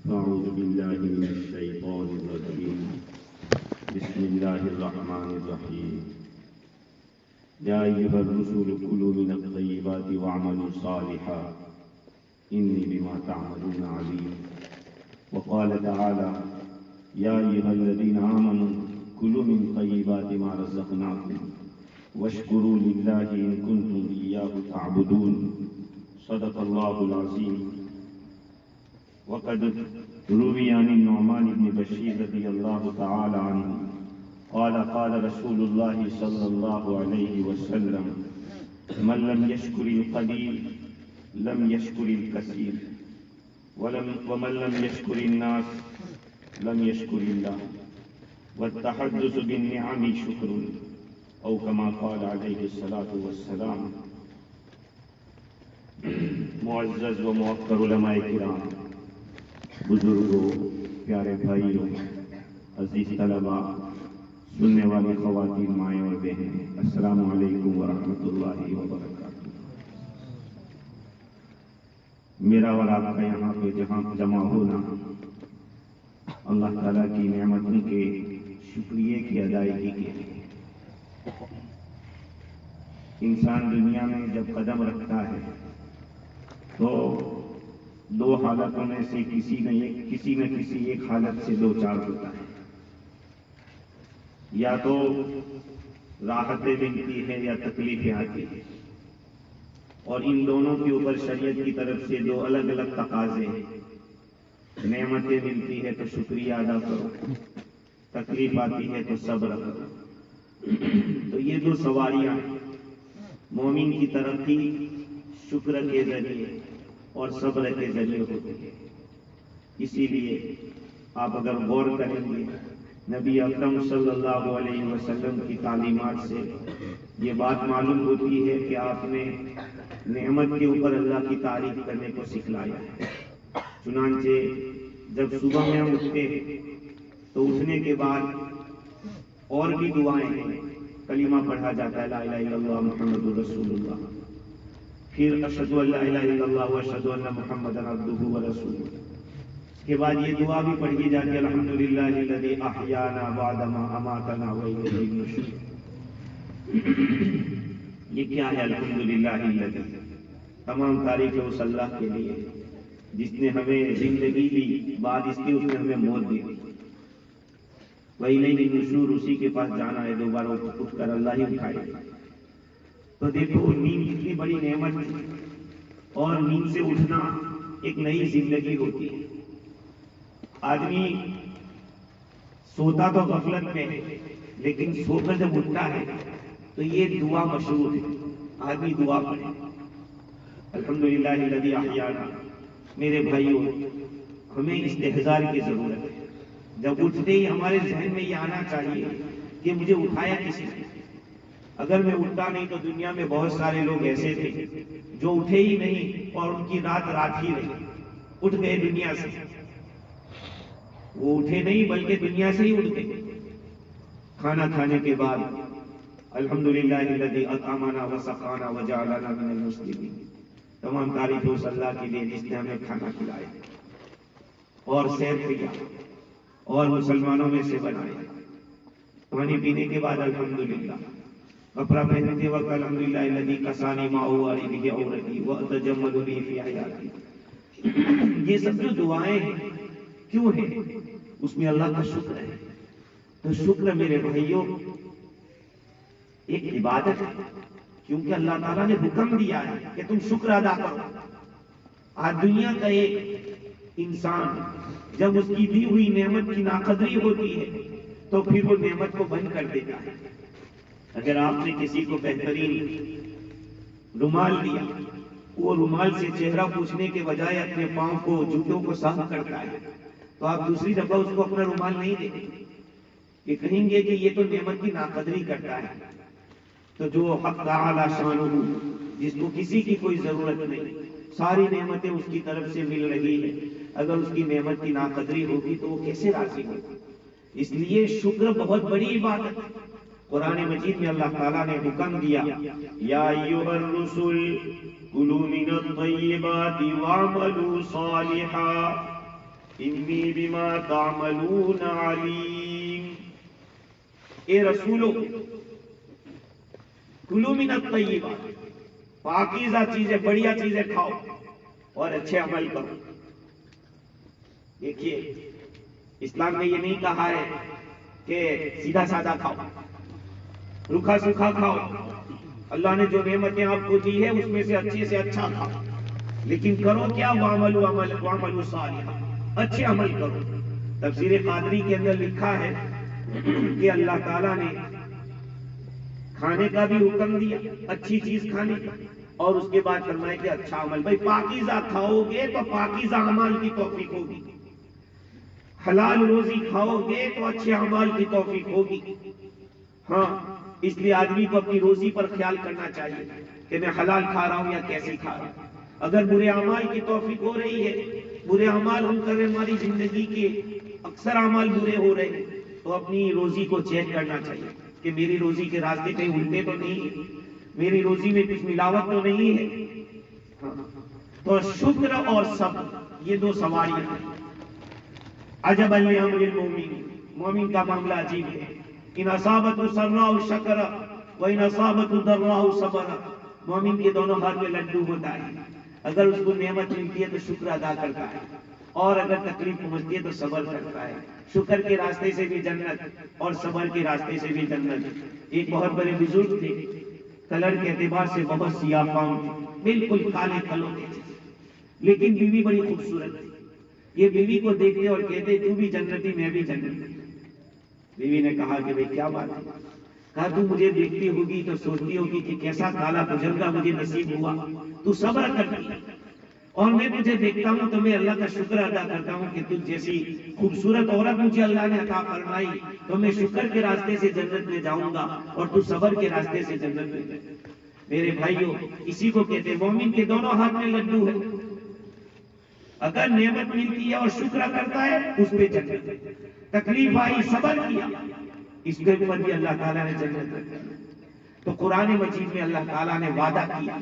أعوذ بالله من الشيطان الرجيم بسم الله الرحمن الرحيم يا أيها الرسل كلوا من الطيبات واعملوا صالحا إني بما تعملون عليم وقال تعالى يا أيها الذين آمنوا كلوا من طيبات ما رزقناكم واشكروا لله إن كنتم إياه تعبدون صدق الله العظيم وقد روي عن النعمان بن بشير رضي الله تعالى عنه قال قال رسول الله صلى الله عليه وسلم من لم يشكر القليل لم يشكر الكثير ومن لم يشكر الناس لم يشكر الله والتحدث بالنعم شكر او كما قال عليه الصلاة والسلام۔ معزز و موقر علماء کرام، بزرگوں، پیارے بھائیوں، عزیز طلباء، سننے والی خواتین، مائیں اور بہنیں، السلام علیکم ورحمۃ اللہ وبرکاتہ۔ میرا اور آپ کا یہاں پہ جمع ہونا اللہ تعالیٰ کی نعمتوں کے شکریہ کی ادائیگی کے لیے۔ انسان دنیا میں جب قدم رکھتا ہے تو دو حالتوں میں سے کسی نہ کسی ایک حالت سے دو چار ہوتا ہے، یا تو راحتیں ملتی ہے یا تکلیفیں آتی ہیں، اور ان دونوں کے اوپر شریعت کی طرف سے دو الگ الگ تقاضے ہیں۔ نعمتیں ملتی ہے تو شکریہ ادا کرو، تکلیف آتی ہے تو صبر کرو۔ تو یہ دو سواریاں ہیں۔ مومن کی ترقی شکر کے ذریعے اور صبر کے ذریعے ہوتی ہے۔ اسی لیے آپ اگر غور کریں گے نبی اکرم صلی اللہ علیہ وسلم کی تعلیمات سے یہ بات معلوم ہوتی ہے کہ آپ نے نعمت کے اوپر اللہ کی تعریف کرنے کو سکھلایا ہے۔ چنانچہ جب صبح میں ہم اٹھتے ہیں تو اٹھنے کے بعد اور بھی دعائیں ہیں، کلمہ پڑھا جاتا ہے لا الہ الا اللہ محمد رسول اللہ، پھر اشہد ان لا الہ الا اللہ واشہد ان محمدا عبدہ ورسولہ۔ اس کے بعد یہ دعا بھی پڑھی جاتی ہے الحمدللہ الذی احیانا بعد ما اماتنا والیہ النشور۔ یہ کیا ہے الحمدللہ الذی؟ تمام تعریف اس اللہ کے لیے جس نے ہمیں زندگی دی، بعد اس کے اس نے ہمیں موت دی۔ وَإِلَيْهِ النُّشُورُ، اسی کے پاس جانا ہے، دوبارہ اٹھ کر اللہ ہی اٹھائے۔ تو دیکھو نیند کتنی بڑی نعمت ہے، اور نیند سے اٹھنا ایک نئی زندگی ہوتی ہے۔ آدمی سوتا تو غفلت میں ہے، لیکن سو کر جب اٹھتا ہے تو یہ دعا مشروع ہے، آدمی دعا پڑھے الحمدللہ الذی احیانا۔ میرے بھائیوں، ہمیں استحضار کی ضرورت ہے۔ جب اٹھتے ہی ہمارے ذہن میں یہ آنا چاہیے کہ مجھے اٹھایا کس نے۔ اگر میں اٹھتا نہیں تو دنیا میں بہت سارے لوگ ایسے تھے جو اٹھے ہی نہیں اور ان کی رات ہی رہی، اٹھ گئے دنیا سے۔ وہ اٹھے نہیں بلکہ دنیا سے ہی اٹھ گئے۔ کھانا کھانے کے بعد الحمدللہ الذی اطعمنا وسقانا وجعلنا من المسلمین۔ تمام تعریف اس اللہ کے لیے جس نے ہمیں کھانا کھلایا اور سیر کیا اور مسلمانوں میں سے بنایا۔ پانی پینے کے بعد الحمدللہ، کپڑا پہنتے وقت الحمدللہ الذی کسانی ما اواری بہ عورتی واتجمل بہ فی حیاتی۔ یہ سب جو دعائیں ہیں کیوں ہیں؟ اس میں اللہ کا شکر ہے۔ تو شکر میرے بھائیوں ایک عبادت ہے، کیونکہ اللہ تعالیٰ نے حکم دیا ہے کہ تم شکر ادا کرو۔ آج دنیا کا ایک انسان جب اس کی دی ہوئی نعمت کی ناقدری ہوتی ہے تو پھر وہ نعمت کو بند کر دیتا ہے۔ اگر آپ نے کسی کو بہترین رومال دیا، وہ رومال سے چہرہ پوچھنے کے بجائے اپنے پاؤں کو، جوتوں کو صاف کرتا ہے، تو آپ دوسری دفعہ اس کو اپنا رومال نہیں دیں گے، یہ کہیں گے کہ یہ تو نعمت کی ناقدری کرتا ہے۔ تو جو حق تعالی شانہ، جس کو کسی کی کوئی ضرورت نہیں، ساری نعمتیں اس کی طرف سے مل رہی ہیں، اگر اس کی نعمت کی ناقدری ہوگی تو وہ کیسے راضی ہوگا؟ اس لیے شکر بہت بڑی عبادت ہے۔ قرآن مجید میں اللہ تعالیٰ نے حکم دیا یا ایھا الرسل کلوا من الطیبات واعملوا صالحا، انی بما تعملون علیم۔ اے رسولو کلوا من الطیبات، پاکیزہ چیزیں، بڑھیا چیزیں کھاؤ اور اچھے عمل کرو۔ دیکھیے اسلام نے یہ نہیں کہا ہے کہ سیدھا سادہ کھاؤ، روکھا سوکھا کھاؤ۔ اللہ نے جو نعمتیں آپ کو دی ہے اس میں سے اچھے سے اچھا کھاؤ، لیکن کرو کیا؟ وَعَمَلُوا صَالِحًا، اچھے عمل کرو۔ تفسیر قادری کے اندر لکھا ہے کہ اللہ تعالیٰ نے کھانے کا بھی حکم دیا، اچھی چیز کھانے کا، اور اس کے بعد فرمایا کہ اچھا عمل۔ بھائی پاکیزہ کھاؤ گے تو پاکیزہ اعمال کی توفیق ہوگی، حلال روزی کھاؤ گے تو اچھے اعمال کی توفیق ہوگی۔ ہاں، اس لیے آدمی کو اپنی روزی پر خیال کرنا چاہیے کہ میں حلال کھا رہا ہوں یا کیسی کھا رہا ہوں۔ اگر برے اعمال کی توفیق ہو رہی ہے، برے اعمال ہم کر رہے ہیں، ہماری زندگی کے اکثر اعمال برے ہو رہے ہیں، تو اپنی روزی کو چیک کرنا چاہیے کہ میری روزی کے راستے کہیں الٹے تو نہیں ہے، میری روزی میں کچھ ملاوٹ تو نہیں ہے۔ تو شکر اور صبر یہ دو سواریاں ہیں۔ عجبا لامر المؤمن، مومن کا معاملہ عجیب ہے۔ ان اصابته سراء شکر وان اصابته ضراء صبر۔ مومن کے دونوں ہاتھ میں لڈو ہوتا ہے، اگر اس کو نعمت ملتی ہے تو شکر ادا کرتا ہے، اور اگر تکلیف پہنچتی ہے تو صبر کرتا ہے۔ شکر کے راستے سے بھی جنت اور صبر کے راستے سے بھی جنت۔ ایک بہت بڑے بزرگ تھے، کلر کے اعتبار سے بہت سیاہ فام تھے، بالکل کالے کلوں کے تھے، لیکن بیوی بڑی خوبصورت تھی۔ یہ بیوی کو دیکھتے اور کہتے تو بھی جنتی میں بھی جنتی۔ بیوی نے کہا کہ بھئی کیا بات ہے؟ کہا تو مجھے دیکھتی ہوگی تو سوچتی ہوگی کہ کیسا کالا بزرگا مجھے نصیب ہوا، تو صبر کرتی ہے، اور میں تجھے دیکھتا ہوں تو میں اللہ کا شکر ادا کرتا ہوں کہ تجھ جیسی خوبصورت عورت مجھے اللہ نے عطا فرمائی، تو میں شکر کے راستے سے جنت میں جاؤں گا اور تو صبر کے راستے سے جنت میں جائے۔ میرے بھائیوں، اسی کو کہتے ہیں مومن کے دونوں ہاتھ میں لڈو ہے، اگر نعمت ملتی ہے اور شکر کرتا ہے اس پہ جنت، تکلیف آئی صبر کیا اس کے اوپر بھی اللہ تعالیٰ نے جنت رکھی۔ تو قرآن مجید میں اللہ تعالیٰ نے وعدہ کیا۔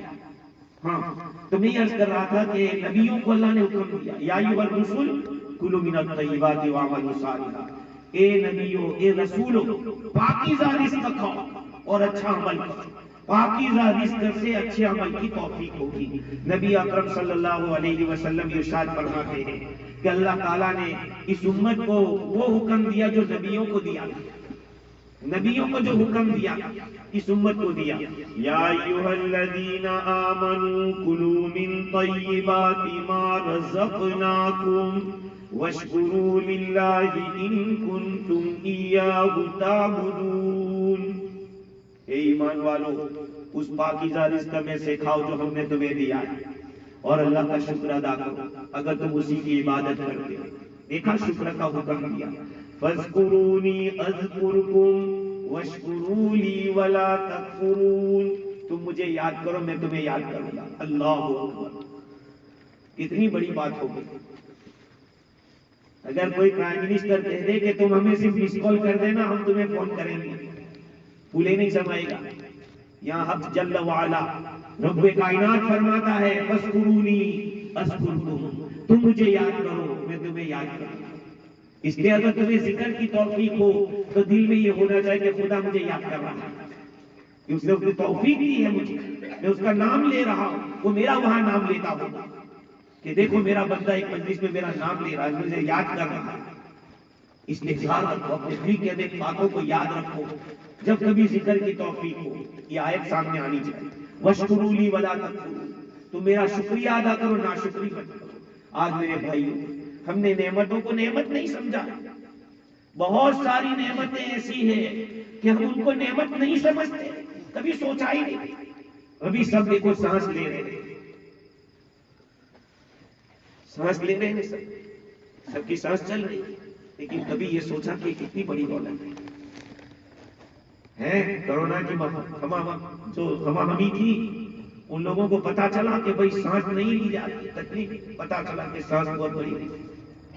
ہاں، تو میں عرض کر رہا تھا کہ نبیوں کو اللہ نے حکم دیا، یا ایھا الرسل کلوا من الطیبات واعملوا صالحا۔ اے نبیوں، اے رسولوں، پاکیزہ رزق کھاؤ اور اچھا عمل کرو۔ پاکیزہ رزق سے اچھے عمل کی توفیق ہوگی۔ نبی اکرم صلی اللہ علیہ وسلم ارشاد فرماتے ہیں کہ اللہ تعالیٰ نے اس امت کو وہ حکم دیا جو نبیوں کو دیا، نبیوں کو جو حکم دیا اس امت کو دیا۔ یا ایھا الذین آمنوا کلوا من طیبات ما رزقناکم واشکروا للہ ان کنتم ایاہ تعبدون۔ اے ایمان والو، اس پاکیزہ رزق میں سے کھاؤ جو ہم نے تمہیں دیا ہے، اور اللہ کا شکر ادا کرو اگر تم اسی کی عبادت کرتے ہو۔ دیکھا شکر کا حکم دیا، فاذکرونی اذکرکم واشکروا لی ولا تکفرون۔ تم مجھے یاد کرو میں تمہیں یاد کروں گا۔ اللہ اکبر، کتنی بڑی بات ہو گئی۔ اگر کوئی پرائم منسٹر کہہ دے کہ تم ہمیں صرف مس کال کر دینا ہم تمہیں فون کریں گے، پھولے نہیں سمائے گا۔ یہاں حق جل وعلا رب کائنات فرماتا ہے فاذکرونی اذکرکم، تم مجھے یاد کرو میں تمہیں یاد کروں گا۔ اس لیے اگر تمہیں ذکر کی توفیق ہو تو دل میں یہ ہونا چاہیے کہ خدا مجھے یاد کر رہا ہے، کہ اس نے توفیق دی ہے مجھے، میں اس کا نام لے رہا ہوں، وہ میرا وہاں نام لیتا ہوگا کہ دیکھو میرا بندہ ایک مجلس میں میرا نام لے رہا ہے، مجھے یاد کر رہا ہے۔ اس لیے خیال رکھو، اپنے دل کے اندر باتوں کو یاد رکھو، جب کبھی ذکر کی توفیق ہو یہ آیت سامنے آنی چاہیے، واشکروا لی ولا تکفرون، تم میرا شکریہ ادا کرو ناشکری مت کرو۔ آج میرے بھائیوں، ہم نے نعمتوں کو نعمت نہیں سمجھا، بہت ساری نعمتیں ایسی ہیں کہ ہم ان کو نعمت نہیں سمجھتے، کبھی سوچا ہی نہیں۔ ابھی سب دیکھو سانس لے رہے ہیں، سانس لے رہے ہیں، سب کی سانس چل رہی ہے، لیکن کبھی یہ سوچا کہ کتنی بڑی دولت ہے۔ کرونا کی جو ہماہمی تھی، ان لوگوں کو پتا چلا کہ بھئی سانس نہیں لی جاتی، تکلیف پتا چلا کہ سانس بہت بڑی ہے۔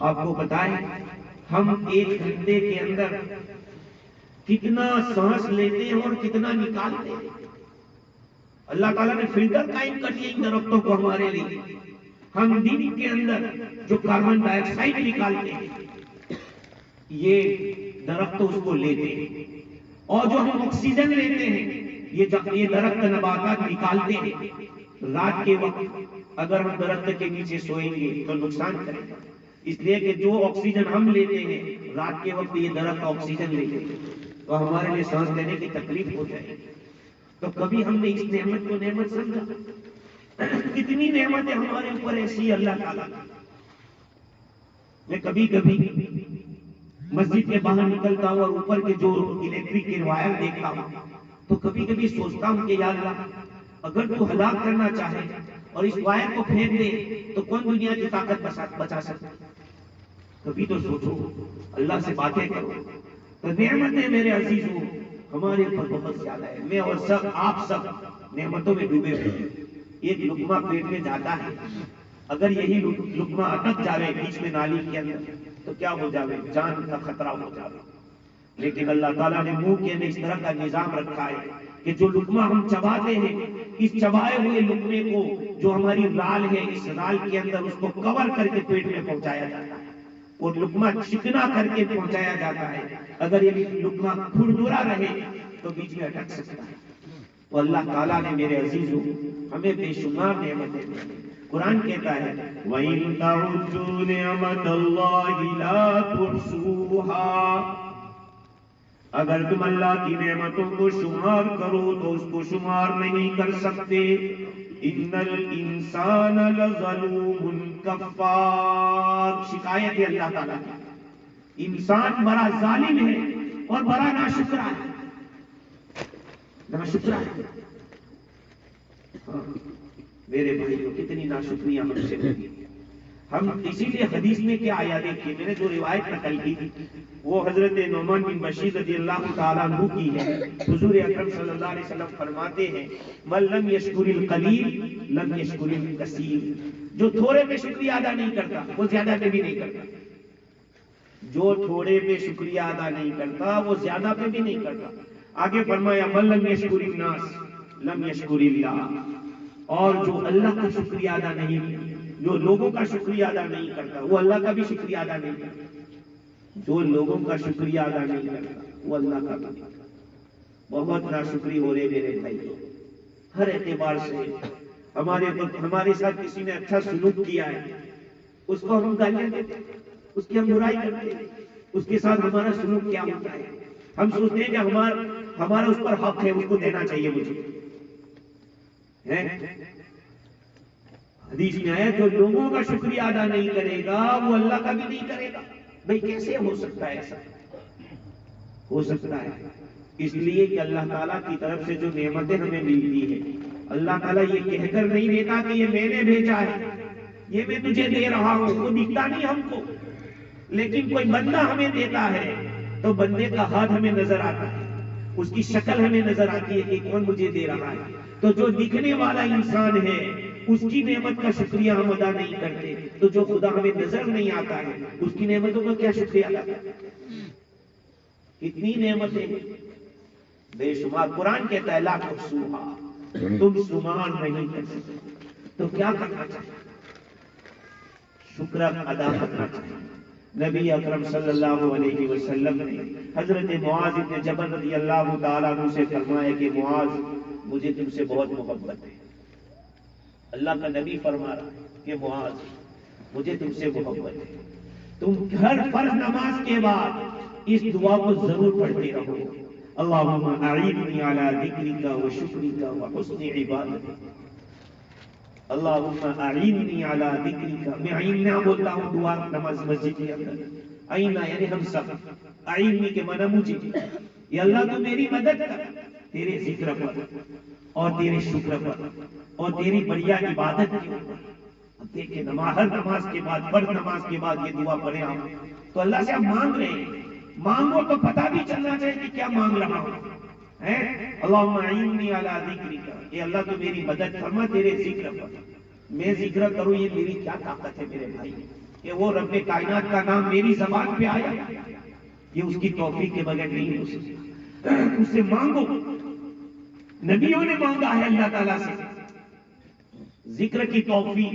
آپ کو بتائیں ہم ایک گھنٹے کے اندر کتنا سانس لیتے ہیں اور کتنا نکالتے ہیں۔ اللہ تعالیٰ نے فلٹر قائم کر دیا ان درختوں کو ہمارے لیے، ہم دن کے اندر جو کاربن ڈائی آکسائڈ نکالتے ہیں یہ درخت اس کو لیتے ہیں، اور جو ہم آکسیجن لیتے ہیں یہ درخت نباتات نکالتے ہیں۔ رات کے وقت اگر ہم درخت کے نیچے سوئیں گے تو نقصان کرے گا، اس لیے کہ جو آکسیجن ہم لیتے ہیں رات کے وقت یہ درخت آکسیجن لیتے ہیں تو ہمارے لیے سانس لینے کی تکلیف ہو جائے گی۔ تو کبھی ہم نے اس نعمت کو نعمت سمجھا؟ کتنی نعمتیں ہمارے اوپر ایسی اللہ تعالیٰ کی۔ میں کبھی کبھی مسجد کے باہر نکلتا ہوں اور اوپر کے جو الیکٹرک کے وائر دیکھتا ہوں تو کبھی کبھی سوچتا ہوں کہ یا اللہ اگر تو ہلاک کرنا چاہے اور اس وائر کو پھینک دے تو کون دنیا کی طاقت بچا سکتا؟ کبھی تو سوچو، اللہ سے باتیں کرو۔ تو نعمتیں میرے عزیزوں ہمارے اوپر بہت زیادہ ہے۔ میں اور سب آپ سب نعمتوں میں ڈوبے ہوئے ہیں۔ ایک لقمہ پیٹ میں جاتا ہے، اگر یہی لقمہ اٹک جاوے بیچ میں نالی کے اندر تو کیا ہو جاوے؟ جان کا خطرہ ہو جاوے۔ لیکن اللہ تعالیٰ نے منہ کے اندر اس طرح کا نظام رکھا ہے کہ جو لقمہ ہم چباتے ہیں اس چبائے ہوئے لقمے کو جو ہماری رال ہے اس رال کے اندر اس کو کور کر کے پیٹ میں پہنچایا جاتا ہے اور لقمہ چکنا کر کے پہنچایا جاتا ہے۔ اگر یہ لقمہ کھردرا رہے تو بیچ میں اٹک سکتا ہے۔ تو اللہ تعالیٰ نے میرے عزیزوں ہمیں بے شمار نعمتیں دی۔ قرآن کہتا ہے وَإِن تَعُدُّوا نِعْمَتَ اللَّهِ لَا تُحْصُوهَا، اگر تم اللہ کی نعمتوں کو شمار کرو تو اس کو شمار نہیں کر سکتے۔ ان الانسان لظلوم کفار، شکایت ہے اللہ تعالیٰ کی، انسان بڑا ظالم ہے اور بڑا ناشکرا ہے۔ ناشکرا ہے، ہاں میرے بھائیوں کتنی ناشکریاں ہم سے ہوتی ہیں۔ ہم اسی لیے حدیث میں کیا آیا دیکھیے، میں نے جو روایت نقل کی وہ حضرت نعمان بن بشیر رضی اللہ تعالیٰ عنہ کی ہے۔ حضور اکرم صلی اللہ علیہ وسلم فرماتے ہیں من لم یشکر القلیل لم یشکر الکثیر، جو تھوڑے پہ شکریہ ادا نہیں کرتا وہ زیادہ پہ بھی نہیں کرتا، جو تھوڑے پہ شکریہ ادا نہیں کرتا وہ زیادہ پہ بھی نہیں کرتا۔ آگے فرمایا من لم یشکر الناس لم یشکر اللہ، اور جو اللہ کا شکریہ ادا نہیں، جو لوگوں کا شکریہ ادا نہیں کرتا وہ اللہ کا بھی شکریہ ادا نہیں کرتا، جو لوگوں کا شکریہ ادا نہیں کرتا وہ اللہ کا بھی نہیں کرتا۔ بہت ناشکری ہو رہے میرے بھائی، ہر اعتبار سے ہمارے ساتھ کسی نے اچھا سلوک کیا ہے اس کو ہم گالیاں دیتے ہیں، اس کی ہم برائی کرتے ہیں، اس کے ساتھ ہمارا سلوک کیا ہوتا ہے؟ ہم سوچتے ہیں کہ ہمارا اس پر حق ہے، اس کو دینا چاہیے مجھے۔ حدیث میں آیا جو لوگوں کا شکریہ ادا نہیں کرے گا وہ اللہ کا بھی نہیں کرے گا۔ بھئی کیسے ہو سکتا ہے ایسا؟ ہو سکتا ہے اس لیے کہ اللہ تعالیٰ کی طرف سے جو نعمتیں ہمیں ملتی ہے اللہ تعالیٰ یہ کہہ کر نہیں دیتا کہ یہ میں نے بھیجا ہے، یہ میں تجھے دے رہا ہوں، وہ دکھتا نہیں ہم کو، لیکن کوئی بندہ ہمیں دیتا ہے تو بندے کا ہاتھ ہمیں نظر آتا ہے، اس کی شکل ہمیں نظر آتی ہے کہ کون مجھے دے رہا ہے۔ تو جو دکھنے والا انسان ہے اس کی نعمت کا شکریہ ہم ادا نہیں کرتے، تو جو خدا ہمیں نظر نہیں آتا ہے اس کی نعمتوں کا کیا شکریہ ادا کرتے؟ کتنی نعمتیں بے شمار۔ قرآن کہتا ہے لا تحصوہا، تم شمار نہیں کر سکتے۔ تو کیا کرنا چاہیے؟ شکر ادا کرنا چاہیے۔ نبی اکرم صلی اللہ علیہ وسلم نے حضرت معاذ بن جبل رضی اللہ تعالیٰ عنہ سے فرمایا کہ معاذ مجھے تم سے بہت محبت ہے۔ اللہ کا نبی فرما رہا ہے کہ معاذ مجھے تم سے محبت ہے، تم ہر فرض نماز کے بعد اس دعا کو ضرور پڑھتے رہو، اللہم اعنی علی ذکرک و شکرک و حسن عبادتک۔ اللہم اعنی علی ذکرک، میں عینہ بولتا ہوں دعا نماز مسجد کے اندر، عینہ یعنی ہم سب، اعنی کے معنی مجھے، یا اللہ تو میری مدد کر تیرے ذکر پر اور تیرے شکر پر اور تیری بڑھیا عبادت کے اوپر۔ اب دیکھیں ہر نماز کے بعد، فرض نماز کے بعد یہ دعا پڑھیں آپ تو اللہ سے آپ مانگ رہے ہیں، مانگو تو پتہ بھی چلنا چاہیے کہ کیا مانگ رہا ہوں۔ اللہم اعنی علی ذکرک، اے اللہ تو میری مدد فرما تیرے ذکر پر، میں ذکر کروں، یہ میری کیا طاقت ہے میرے بھائی کہ وہ رب کائنات کا نام میری زبان پہ آیا، یہ اس کی توفیق کے بغیر نہیں ہو سکتا۔ اس سے مانگو، نبیوں نے مانگا ہے اللہ تعالیٰ سے ذکر کی توفیق،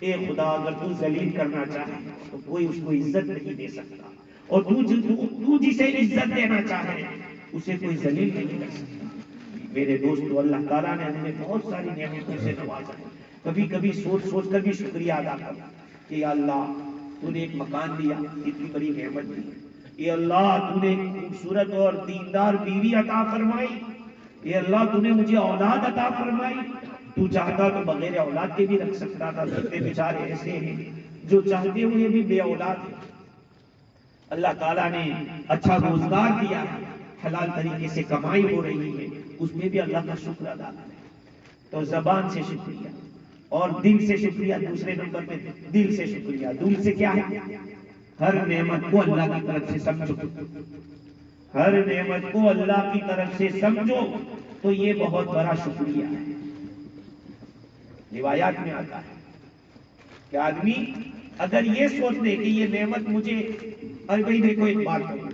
اے خدا اگر تو ذلیل کرنا چاہے تو کوئی اس کو عزت نہیں دے سکتا، اور تو جسے عزت دینا چاہے اسے کوئی ذلیل نہیں کر سکتا۔ میرے دوستو، اللہ تعالیٰ نے ہمیں بہت ساری نعمتوں سے نوازا ہے۔ کبھی کبھی سوچ سوچ کر بھی شکریہ ادا کرنا کہ یا اللہ تو نے ایک مکان دیا، اتنی بڑی نعمت دی۔ اے اللہ تو نے ایک خوبصورت اور دیندار بیوی عطا فرمائی۔ اے اللہ تو نے مجھے اولاد عطا فرمائی۔ تو چاہتا تو بغیر اولاد کے بھی رکھ سکتا تھا، کتنے بیچارے ایسے ہیں جو چاہتے ہوئے بھی بے اولاد ہیں۔ اللہ تعالیٰ نے اچھا روزگار دیا ہے، حلال طریقے سے کمائی ہو رہی ہے، اس میں بھی اللہ کا شکر ادا کریں۔ تو زبان سے شکریہ اور دل سے شکریہ، دوسرے نمبر پہ دل سے شکریہ۔ دل سے کیا ہے؟ ہر نعمت کو اللہ کی طرف سے سمجھو، ہر نعمت کو اللہ کی طرف سے سمجھو تو یہ بہت بڑا شکریہ ہے۔ روایات میں آتا ہے کہ آدمی اگر یہ سوچ لے کہ یہ نعمت مجھے، ارے بھائی دیکھو ایک بات کرو،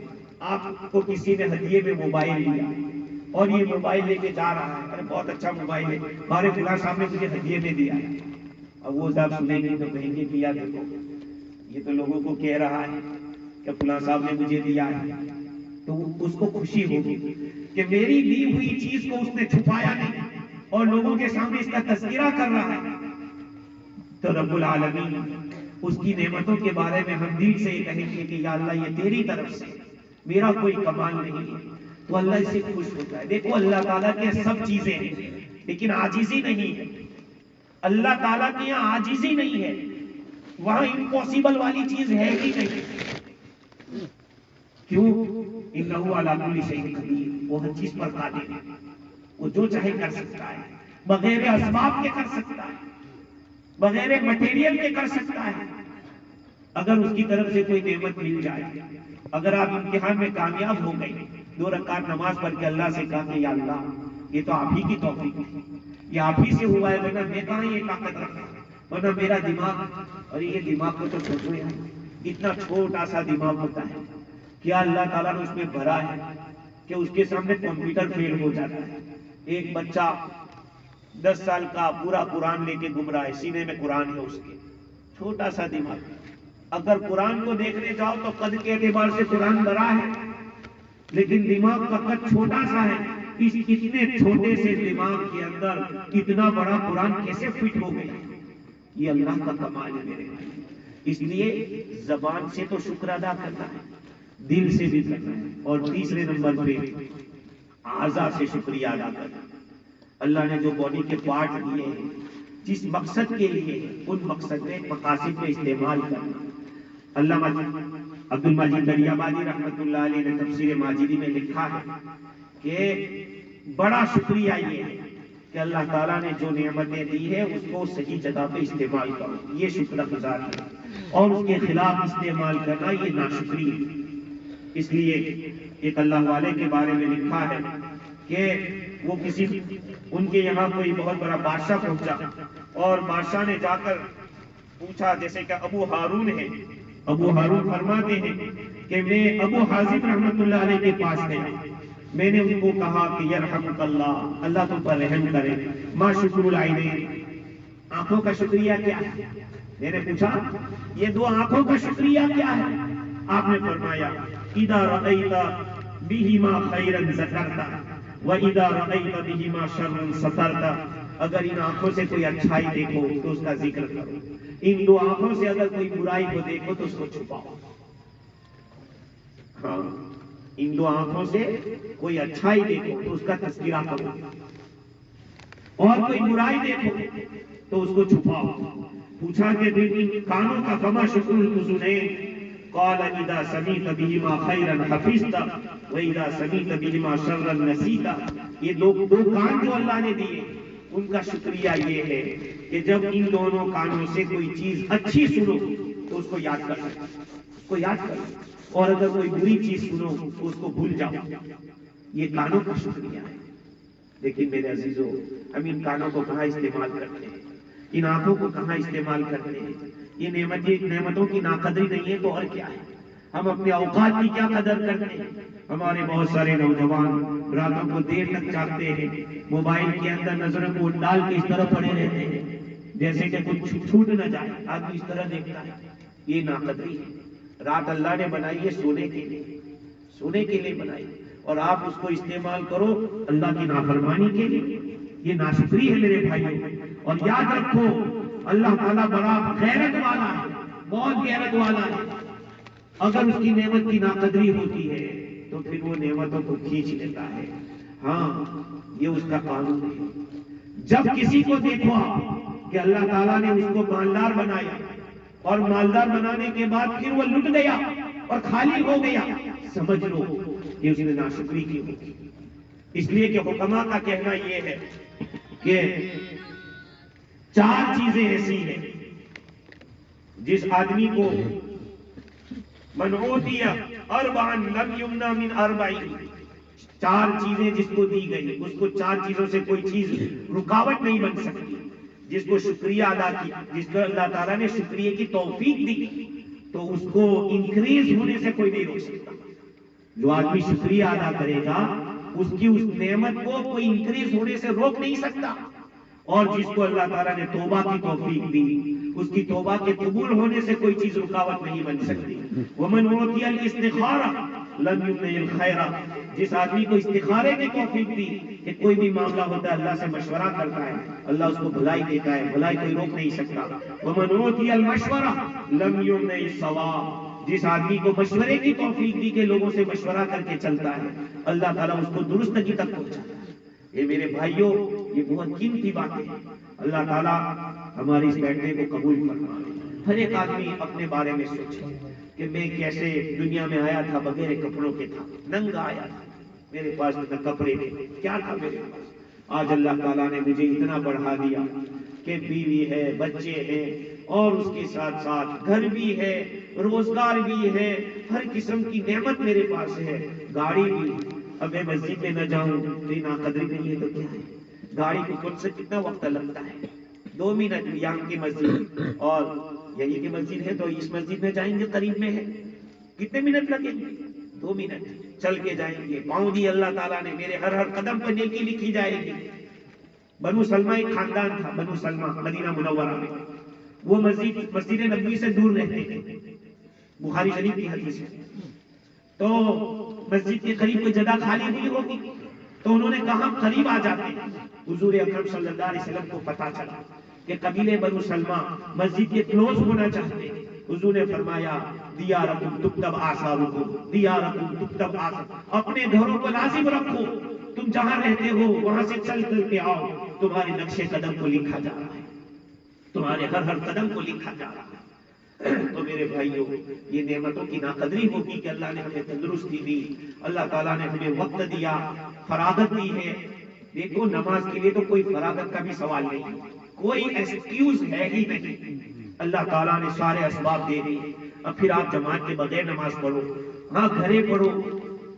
آپ کو کسی نے ہدیے میں موبائل دیا اور یہ موبائل لے کے جا رہا ہے، ارے بہت اچھا موبائل ہے، ہمارے فلاں صاحب نے مجھے ہدیے میں دیا ہے۔ اب وہ صاحب سنیں گے تو کہیں گے کہ یار دیکھو یہ تو لوگوں کو کہہ رہا ہے کہ فلاں صاحب نے مجھے دیا ہے، تو اس کو خوشی ہوگی کہ میری دی ہوئی چیز کو اس نے چھپایا نہیں اور لوگوں کے سامنے اس کا تذکرہ کر رہا ہے۔ تو رب العالمین اس کی نعمتوں کے بارے میں ہم دل سے یہ کہیں گے کہ یا اللہ یہ تیری طرف سے، میرا کوئی کمال نہیں ہے، تو اللہ اس سے خوش ہوتا ہے۔ دیکھو اللہ تعالیٰ کے سب چیزیں ہیں لیکن عاجزی نہیں ہے۔ اللہ تعالیٰ کے یہاں عاجزی نہیں ہے، وہاں امپاسبل والی چیز ہے ہی نہیں۔ کیوں؟ انہ علی کل شیء قدیر، وہ ہر چیز پر قادر ہے، وہ جو چاہے کر سکتا ہے، بغیر اسباب کے کر سکتا ہے، بغیر مٹیریل کے کر سکتا ہے۔ اگر اس کی طرف سے کوئی نعمت مل جائے، اگر آپ امتحان میں کامیاب ہو گئے، 2 رکعت نماز پڑھ کے اللہ سے کہا کہ یا اللہ یہ تو آپ ہی کی توفیق ہے، یہ آپ ہی سے ہوا ہے، ورنہ میں کہاں یہ طاقت رکھا، ورنہ میرا دماغ، اور یہ دماغ کو تو سوچو یار، اتنا چھوٹا سا دماغ ہوتا ہے، کیا اللہ تعالیٰ نے اس میں بھرا ہے کہ اس کے سامنے کمپیوٹر فیل ہو جاتا ہے۔ ایک بچہ 10 سال کا پورا قرآن لے کے گھوم رہا ہے، سینے میں قرآن ہے اس کے، چھوٹا سا دماغ۔ اگر قرآن کو دیکھنے جاؤ تو قد کے اعتبار سے قرآن بڑا ہے لیکن دماغ کا قد چھوٹا سا ہے۔ اس اتنے چھوٹے سے دماغ کے اندر اتنا بڑا قرآن کیسے فٹ ہو گیا؟ یہ اللہ کا کمال ہے میرے بھائی۔ اس لیے زبان سے تو شکر ادا کرنا ہے، دل سے بھی کرنا ہے، اور تیسرے نمبر پہ اعضاء سے شکریہ ادا کرنا۔ اللہ نے جو باڈی کے پارٹ دیے ہیں جس مقصد کے لیے، ان مقصد میں مقاصد میں استعمال کرنا۔ علامہ عبد المجید دریابادی رحمۃ اللہ علیہ نے تفسیر ماجدی میں لکھا ہے کہ بڑا شکریہ یہ ہے کہ اللہ تعالیٰ نے جو نعمتیں دی ہے اس کو صحیح جگہ پہ استعمال کرو، یہ شکر گزار ہے، اور اس کے خلاف استعمال کرنا یہ ناشکری ہے۔ اس لیے ایک اللہ والے کے بارے میں لکھا ہے کہ وہ ان کے یہاں کوئی بہت بڑا بادشاہ پہنچا اور بادشاہ نے جا کر پوچھا، جیسے کہ ابو ہارون ہے، ابو ہارون فرماتے ہیں کہ میں ابو حازم رحمۃ اللہ علیہ کے پاس گیا، میں نے ان کو کہا کہ یرحمک اللہ، اللہ تم پر رحم کرے، ما شکر العینین، آنکھوں کا شکریہ کیا ہے؟ میں نے پوچھا یہ 2 آنکھوں کا شکریہ کیا ہے؟ آپ نے فرمایا اذا رأیت بہما خیرا ذکرتا وَإِذَا رَأَيْتَ بِهِمَا شَرًّا سَتَرْتَ، اگر ان آنکھوں سے کوئی اچھائی دیکھو تو اس کا ذکر کرو، ان 2 آنکھوں سے اگر کوئی برائی کو دیکھو تو اس کو چھپاؤ۔ ہاں، ان 2 آنکھوں سے کوئی اچھائی دیکھو تو اس کا تذکرہ کرو، اور کوئی برائی دیکھو تو اس کو چھپاؤ۔ پوچھا کہ ان کانوں کا فما شکر الاذنین، قال اذا سمعت بهما خيرا حفظت واذا سمعت بهما شرا نسيت۔ یہ 2 کان جو اللہ نے دیے ان کا شکریہ یہ ہے کہ جب ان دونوں کانوں سے کوئی چیز اچھی سنو تو اس کو یاد کر لو، اس کو یاد کر لو، اور اگر کوئی بری چیز سنو تو اس کو بھول جاؤ۔ یہ کانوں کا شکریہ ہے۔ لیکن میرے عزیزو، ہم ان کانوں کو کہاں استعمال کرتے ہیں، ان آنکھوں کو کہاں استعمال کرتے ہیں؟ یہ نعمتوں کی ناقدری نہیں ہے تو اور کیا ہے؟ ہم اپنے اوقات کی کیا قدر کرتے ہیں؟ ہمارے بہت سارے نوجوان راتوں کو دیر تک جاگتے ہیں، موبائل کے اندر نظروں کو ڈال کے اس طرح پڑے رہتے ہیں، جیسے کہ کچھ چھوٹ نہ جائے، آدمی اس طرح دیکھتا ہے، یہ ناقدری ہے۔ رات اللہ نے بنائی ہے سونے کے لیے، سونے کے لیے بنائی، اور آپ اس کو استعمال کرو اللہ کی نافرمانی کے لیے، یہ ناشکری ہے میرے بھائیوں۔ اور یاد رکھو اللہ تعالیٰ بڑا غیرت والا ہے، بہت غیرت والا ہے۔ اگر اس کی نعمت کی ناقدری ہوتی ہے تو پھر وہ نعمتوں کو کھینچ لیتا ہے۔ ہاں یہ اس کا قانون ہے۔ جب کسی کو دیکھو آپ کہ اللہ تعالیٰ نے اس کو مالدار بنایا اور مالدار بنانے کے بعد پھر وہ لٹ گیا اور خالی ہو گیا، سمجھ لو کہ اس نے ناشکری کی ہوگی۔ اس لیے کہ حکماء کا کہنا یہ ہے کہ 4 چیزیں ایسی ہیں جس آدمی کو من اوتی اربعا لم یمنع من 40، 4 چیزیں جس کو دی گئی، اس کو 4 چیزوں سے کوئی چیز رکاوٹ نہیں بن سکتی۔ جس کو شکریہ ادا کی، جس کو اللہ تعالیٰ نے شکریہ کی توفیق دی، تو اس کو انکریز ہونے سے کوئی نہیں روک سکتا۔ جو آدمی شکریہ ادا کرے گا اس کی اس نعمت کو کوئی انکریز ہونے سے روک نہیں سکتا۔ اور جس کو اللہ تعالیٰ نے توبہ کی توفیق دی، اس کی توبہ کے قبول ہونے سے کوئی چیز رکاوٹ نہیں بن سکتی۔ ومن اوتی الاستخارہ لم یمنع الخیر، جس آدمی کو استخارے کی توفیق دی کہ کوئی بھی معاملہ ہوتا ہے اللہ سے مشورہ کرتا ہے، اللہ اس کو بھلائی دیتا ہے، بھلائی کوئی روک نہیں سکتا۔ ومن اوتی المشورہ لم یمنع الصواب، جس آدمی کو مشورے کی توفیق دی کہ لوگوں سے مشورہ کر کے چلتا ہے، اللہ تعالیٰ اس کو درستگی تک پہنچاتا ہے۔ یہ میرے بھائیوں یہ بہت قیمتی باتیں ہیں۔ اللہ تعالیٰ ہماری اس بیٹھنے کو قبول فرمائے۔ ہر ایک آدمی اپنے بارے میں سوچے کہ میں کیسے دنیا میں آیا تھا، بغیر کپڑوں کے تھا، ننگا آیا تھا، میرے پاس نہ کپڑے تھے، کیا تھا میرے پاس؟ آج اللہ تعالیٰ نے مجھے اتنا بڑھا دیا کہ بیوی ہے، بچے ہیں، اور اس کے ساتھ ساتھ گھر بھی ہے، روزگار بھی ہے، ہر قسم کی نعمت میرے پاس ہے، گاڑی بھی۔ اب میں مسجد میں نہ جاؤں تو یہ ناقدری نہیں ہے تو کیا ہے؟ گاڑی کو کون سے کتنا وقت لگتا ہے؟ 2 منٹ یہاں کی مسجد اور یہی کی مسجد ہے تو اس مسجد میں جائیں گے قریب میں ہے، کتنے منٹ لگیں گے؟ 2 منٹ چل کے جائیں گے، پاؤں دی اللہ تعالیٰ نے میرے ہر قدم پر نیکی لکھی جائے گی۔ بنو سلمہ ایک خاندان تھا، بنو سلمہ مدینہ منورہ میں، وہ مسجد نبوی سے دور رہتے تھے، بخاری شریف کی حدیث ہے۔ تو مسجد کے قریب کوئی جگہ خالی ہوئی ہوگی تو انہوں نے کہا قریب آ جاتے ہیں۔ حضور اکرم صلی اللہ علیہ وسلم کو پتا چلا کہ قبیلے بنو سلمہ مسجد کے کلوز ہونا چاہتے ہیں۔ حضور نے فرمایا دیارکم تکتب آثارکم، دیارکم تکتب آثار، اپنے گھروں کو لازم رکھو، تم جہاں رہتے ہو وہاں سے چل کر کے آؤ، تمہارے نقش قدم کو لکھا جا رہا ہے، تمہارے ہر قدم کو لکھا جا رہا ہے۔ تو میرے بھائیوں یہ نعمتوں کی ناقدری ہوگی کہ اللہ نے ہمیں تندرستی دی، اللہ تعالیٰ نے ہمیں وقت دیا، فراغت دی ہے۔ دیکھو نماز کے لیے تو کوئی فراغت کا بھی سوال نہیں، کوئی ایکسکیوز ہے ہی نہیں، اللہ تعالیٰ نے سارے اسباب دے دیے۔ اب پھر آپ جماعت کے بغیر نماز پڑھو، ہاں گھرے پڑھو،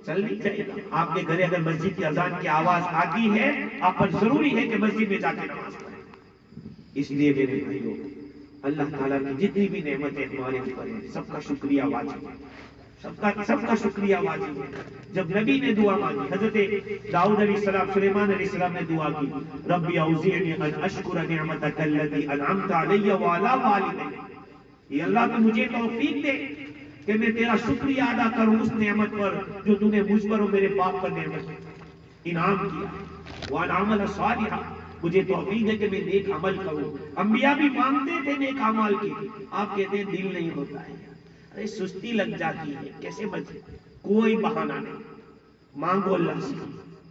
چل نہیں جائے گا۔ آپ کے گھرے اگر مسجد کی اذان کی آواز آتی ہے آپ پر ضروری ہے کہ مسجد میں جا کے نماز پڑھیں۔ اس لیے میرے بھائیوں اللہ تعالیٰ کی جتنی بھی نعمتیں ہمارے اوپر ہیں سب کا شکریہ واجب ہے، سب کا شکریہ واجب ہے۔ جب نبی نے دعا مانگی، حضرت داؤد علیہ السلام، سلیمان علیہ السلام نے دعا کی، ربی اوزعنی ان اشکر نعمتک التی انعمت علی وعلی والدی، یہ اللہ تو مجھے توفیق دے کہ میں تیرا شکریہ ادا کروں اس نعمت پر جو تو نے مجھ پر اور میرے باپ پر نعمت انعام کیا، وان اعمل صالحا، مجھے توفیق ہے کہ میں نیک عمل کروں۔ انبیاء بھی مانگتے تھے نیک عمل کے، آپ کہتے ہیں دل نہیں ہوتا ہے، ارے سستی لگ جاتی ہے، کیسے بچے؟ کوئی بہانہ نہیں، مانگو اللہ سے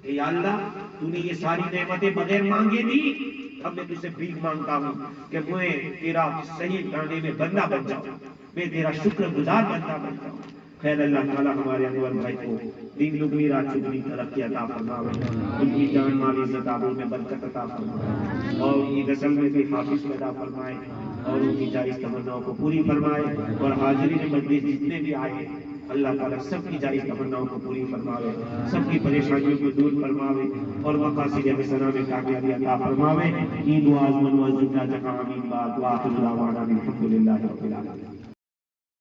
کہ یا اللہ تو نے یہ ساری نعمتیں بغیر مانگے دی، اب میں تجھ سے بھیک مانگتا ہوں کہ میں تیرا صحیح معنی میں بندہ بن جاؤں، میں تیرا شکر گزار بندہ بن جاؤں۔ خیر اللہ تعالیٰ ہمارے انور بھائی کو دین دگنی رات چگنی ترقی عطا فرمائے، ان کی جان مال عزت آبرو میں برکت عطا فرمائے، اور ان کی غزل میں بھی حافظ پیدا فرمائے، اور ان کی جائز تمناؤں کو پوری فرمائے، اور حاضرین مجلس جتنے بھی آئے اللہ تعالیٰ سب کی جائز تمناؤں کو پوری فرماوے، سب کی پریشانیوں کو دور فرماوے، اور مقاصد حسنہ میں کامیابی عطا فرماوے۔ عید و آزمن و زندہ جہاں آمین، بات واخر دعوانا الحمدللہ رب العالمین۔